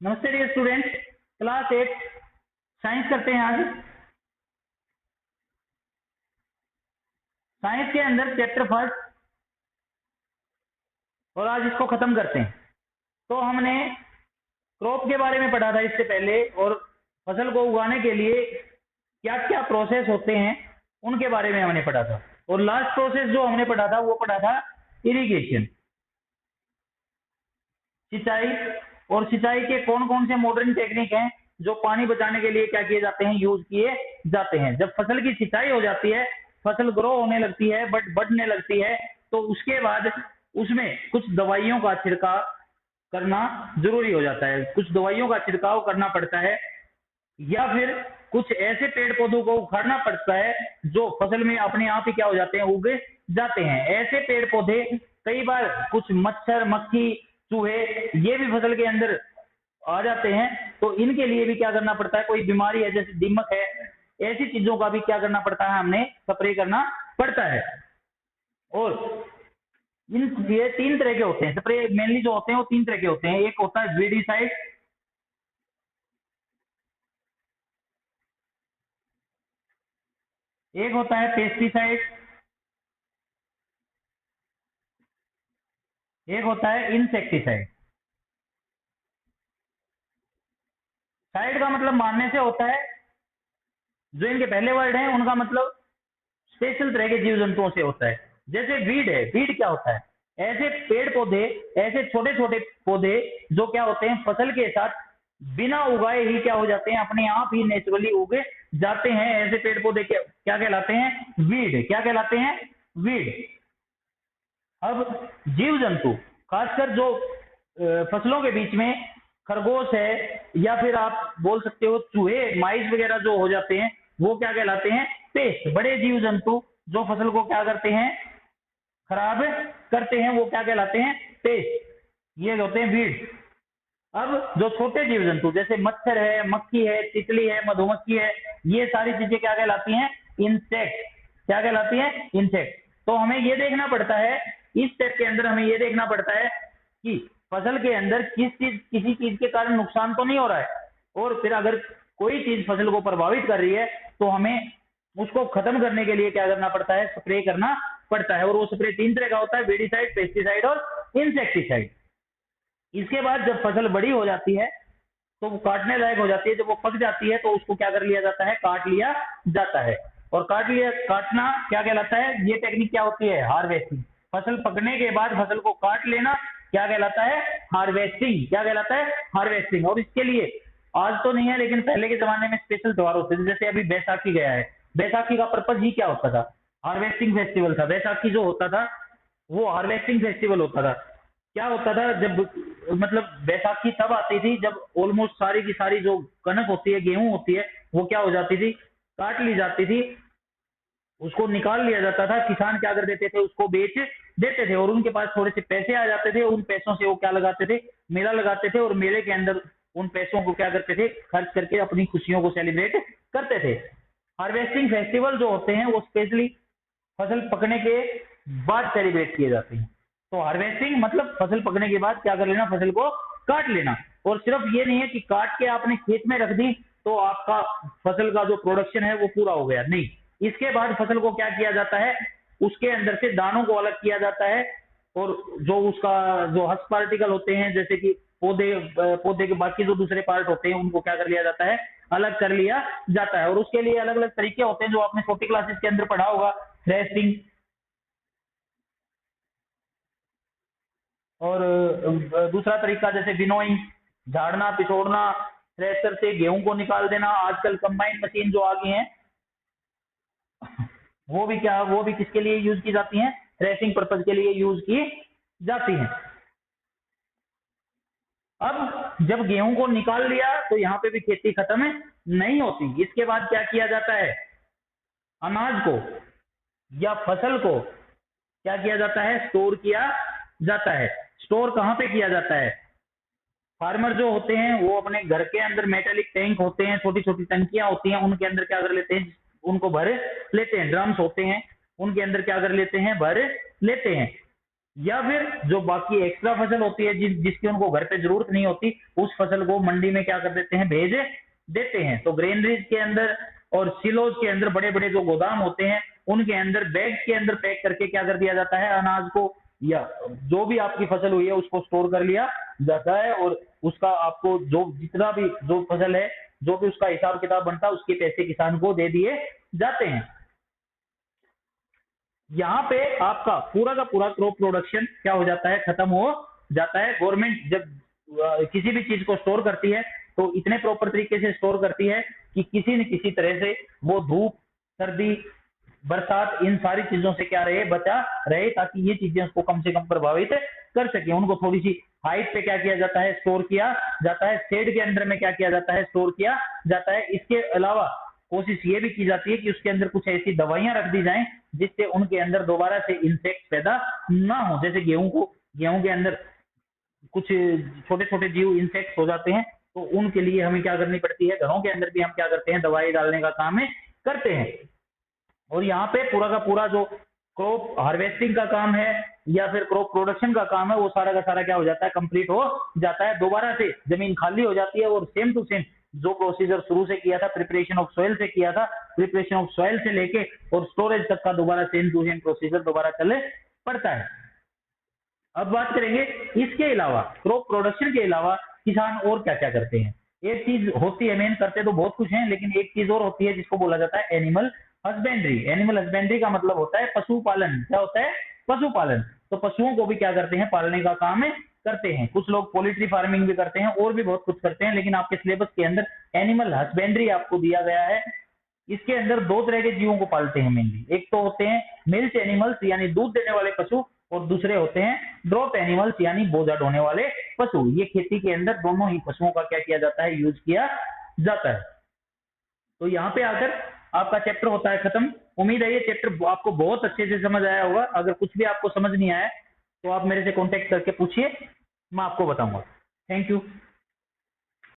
नमस्ते dear student, class 8 science करते हैं आज। साइंस के अंदर चैप्टर फर्स्ट और आज इसको खत्म करते हैं। तो हमने क्रॉप के बारे में पढ़ा था इससे पहले, और फसल को उगाने के लिए क्या क्या प्रोसेस होते हैं उनके बारे में हमने पढ़ा था। और लास्ट प्रोसेस जो हमने पढ़ा था वो पढ़ा था इरिगेशन, सिंचाई। और सिंचाई के कौन कौन से मॉडर्न टेक्निक हैं जो पानी बचाने के लिए क्या किए जाते हैं, यूज किए जाते हैं। जब फसल की सिंचाई हो जाती है, फसल ग्रो होने लगती है, बढ़ने लगती है, तो उसके बाद उसमें कुछ दवाइयों का छिड़काव करना जरूरी हो जाता है। कुछ दवाइयों का छिड़काव करना पड़ता है, या फिर कुछ ऐसे पेड़ पौधों को उखाड़ना पड़ता है जो फसल में अपने आप ही क्या हो जाते हैं, उग जाते हैं। ऐसे पेड़ पौधे कई बार कुछ मच्छर, मक्खी, चूहे ये भी फसल के अंदर आ जाते हैं, तो इनके लिए भी क्या करना पड़ता है, कोई बीमारी है जैसे दीमक है, ऐसी चीजों का भी क्या करना पड़ता है, हमने स्प्रे करना पड़ता है। और इन ये 3 तरह के होते हैं स्प्रे, मेनली जो होते हैं वो 3 तरह के होते हैं। एक होता है वीडिसाइड, एक होता है पेस्टिसाइड, एक होता है इंसेक्टिसाइड। साइड का मतलब मारने से होता है, जो इनके पहले वर्ड हैं उनका मतलब स्पेशल तरह के जीव जंतुओं से होता है। जैसे वीड है, वीड क्या होता है, ऐसे पेड़ पौधे, ऐसे छोटे छोटे पौधे जो क्या होते हैं, फसल के साथ बिना उगाए ही क्या हो जाते हैं, अपने आप ही नेचुरली उग जाते हैं। ऐसे पेड़ पौधे क्या कहलाते हैं, वीड। क्या कहलाते हैं, वीड। अब जीव जंतु, खासकर जो फसलों के बीच में खरगोश है, या फिर आप बोल सकते हो चूहे, माइस वगैरह जो हो जाते हैं, वो क्या कहलाते हैं, पेस्ट। बड़े जीव जंतु जो फसल को क्या करते हैं, खराब करते हैं, वो क्या कहलाते हैं, पेस्ट। ये होते हैं वीड। अब जो छोटे जीव जंतु जैसे मच्छर है, मक्खी है, तितली है, मधुमक्खी है, ये सारी चीजें क्या कहलाती हैं, इंसेक्ट। क्या कहलाती है, इंसेक्ट। तो हमें ये देखना पड़ता है, इस स्टेप के अंदर हमें ये देखना पड़ता है कि फसल के अंदर किसी चीज के कारण नुकसान तो नहीं हो रहा है, और फिर अगर कोई चीज फसल को प्रभावित कर रही है तो हमें उसको खत्म करने के लिए क्या करना पड़ता है, स्प्रे करना पड़ता है। और वो स्प्रे 3 तरह का होता है, वीडिसाइड, पेस्टिसाइड और इंसेक्टिसाइड। इसके बाद जब फसल बड़ी हो जाती है तो वो काटने लायक हो जाती है, जब वो पक जाती है तो उसको क्या कर लिया जाता है, काट लिया जाता है। और काटना क्या कहलाता है, ये टेक्निक क्या होती है, हार्वेस्टिंग। फसल पकने के बाद फसल को काट लेना क्या कहलाता है, हार्वेस्टिंग। क्या कहलाता है, हार्वेस्टिंग। और इसके लिए आज तो नहीं है, लेकिन पहले के जमाने में स्पेशल त्योहार होते थे। जैसे अभी बैसाखी गया है, बैसाखी का पर्पज ही क्या होता था, हार्वेस्टिंग फेस्टिवल था। बैसाखी जो होता था वो हार्वेस्टिंग फेस्टिवल होता था। क्या होता था, जब मतलब बैसाखी तब आती थी जब ऑलमोस्ट सारी की सारी जो कनक होती है, गेहूं होती है, वो क्या हो जाती थी, काट ली जाती थी, उसको निकाल लिया जाता था। किसान क्या कर देते थे, उसको बेच देते थे, और उनके पास थोड़े से पैसे आ जाते थे। उन पैसों से वो क्या लगाते थे, मेला लगाते थे, और मेले के अंदर उन पैसों को क्या करते थे, खर्च करके अपनी खुशियों को सेलिब्रेट करते थे। हार्वेस्टिंग फेस्टिवल जो होते हैं वो स्पेशली फसल पकने के बाद सेलिब्रेट किए जाते हैं। तो हार्वेस्टिंग मतलब फसल पकने के बाद क्या कर लेना, फसल को काट लेना। और सिर्फ ये नहीं है कि काट के आपने खेत में रख दी तो आपका फसल का जो प्रोडक्शन है वो पूरा हो गया, नहीं। इसके बाद फसल को क्या किया जाता है, उसके अंदर से दानों को अलग किया जाता है, और जो उसका जो हस्त पार्टिकल होते हैं, जैसे कि पौधे के बाकी जो दूसरे पार्ट होते हैं, उनको क्या कर लिया जाता है, अलग कर लिया जाता है। और उसके लिए अलग अलग तरीके होते हैं जो आपने छोटी क्लासेस के अंदर पढ़ा होगा, थ्रेसिंग, और दूसरा तरीका जैसे विनोइंग, झाड़ना, पिछोड़ना, थ्रेसर से गेहूं को निकाल देना। आजकल कंबाइन मशीन जो आ गई हैं, वो भी किसके लिए यूज की जाती हैं, थ्रेसिंग पर्पज के लिए यूज की जाती हैं। अब जब गेहूं को निकाल लिया तो यहाँ पे भी खेती खत्म नहीं होती। इसके बाद क्या किया जाता है, अनाज को या फसल को क्या किया जाता है, स्टोर किया जाता है। स्टोर कहाँ पे किया जाता है, फार्मर जो होते हैं वो अपने घर के अंदर मेटेलिक टैंक होते हैं, छोटी छोटी टंकियां होती हैं, उनके अंदर क्या कर लेते हैं, उनको भर लेते हैं। ड्रम्स होते हैं, उनके अंदर क्या कर लेते हैं, भर लेते हैं। या फिर जो बाकी एक्स्ट्रा फसल होती है जिसकी उनको घर पे जरूरत नहीं होती, उस फसल को मंडी में क्या कर देते हैं, भेज देते हैं। तो ग्रेनरीज के अंदर और सिलोज के अंदर बड़े बड़े जो गोदाम होते हैं उनके अंदर बैग के अंदर पैक करके क्या कर दिया जाता है, अनाज को या जो भी आपकी फसल हुई है उसको स्टोर कर लिया जाता है, और उसका आपको जो जितना भी जो फसल है जो भी उसका हिसाब किताब बनता है उसके पैसे किसान को दे दिए जाते हैं। यहाँ पे आपका पूरा का पूरा क्रॉप प्रोडक्शन क्या हो जाता है, खत्म हो जाता है। गवर्नमेंट जब किसी भी चीज को स्टोर करती है तो इतने प्रॉपर तरीके से स्टोर करती है कि किसी न किसी तरह से वो धूप, सर्दी, बरसात, इन सारी चीजों से क्या रहे, बचा रहे, ताकि ये चीजें उसको कम से कम प्रभावित कर सके। उनको थोड़ी सी हाइट पे क्या किया जाता है, स्टोर किया जाता है। शेड के अंदर में क्या किया जाता है, स्टोर किया जाता है। इसके अलावा कोशिश ये भी की जाती है कि उसके अंदर कुछ ऐसी दवाइयां रख दी जाएं जिससे उनके अंदर दोबारा से इंसेक्ट पैदा ना हो। जैसे गेहूं के अंदर कुछ छोटे छोटे जीव इंसेक्ट हो जाते हैं, तो उनके लिए हमें क्या करनी पड़ती है, घरों के अंदर भी हम क्या करते हैं, दवाई डालने का काम करते हैं। और यहाँ पे पूरा का पूरा जो क्रॉप हार्वेस्टिंग का काम है या फिर क्रॉप प्रोडक्शन का काम है, वो सारा का सारा क्या हो जाता है, कंप्लीट हो जाता है। दोबारा से जमीन खाली हो जाती है और सेम टू सेम जो प्रोसीजर शुरू से किया था, प्रिपरेशन ऑफ सॉइल से किया था, प्रिपरेशन ऑफ सॉइल से लेके और स्टोरेज तक का दोबारा सेम टू सेम प्रोसीजर दोबारा चले पड़ता है। अब बात करेंगे इसके अलावा, क्रॉप प्रोडक्शन के अलावा किसान और क्या क्या करते हैं। एक चीज होती है, मेन करते तो बहुत कुछ है, लेकिन एक चीज और होती है जिसको बोला जाता है एनिमल हस्बेंड्री। एनिमल हस्बेंड्री का मतलब होता है पशुपालन। क्या होता है, पशुपालन। तो पशुओं को भी क्या करते हैं, पालने का काम करते हैं। कुछ लोग पोल्ट्री फार्मिंग भी करते हैं और भी बहुत कुछ करते हैं, लेकिन आपके सिलेबस के अंदर एनिमल हस्बेंड्री आपको दिया गया है। इसके अंदर दो तरह के जीवों को पालते हैं मेनली। एक तो होते हैं मिल्क एनिमल्स यानी दूध देने वाले पशु, और दूसरे होते हैं ड्रॉप एनिमल्स यानी बोझा ढोने वाले पशु। ये खेती के अंदर दोनों ही पशुओं का क्या किया जाता है, यूज किया जाता है। तो यहाँ पे आकर आपका चैप्टर होता है खत्म। उम्मीद है ये चैप्टर आपको बहुत अच्छे से समझ आया होगा। अगर कुछ भी आपको समझ नहीं आया तो आप मेरे से कांटेक्ट करके पूछिए, मैं आपको बताऊंगा। Thank you.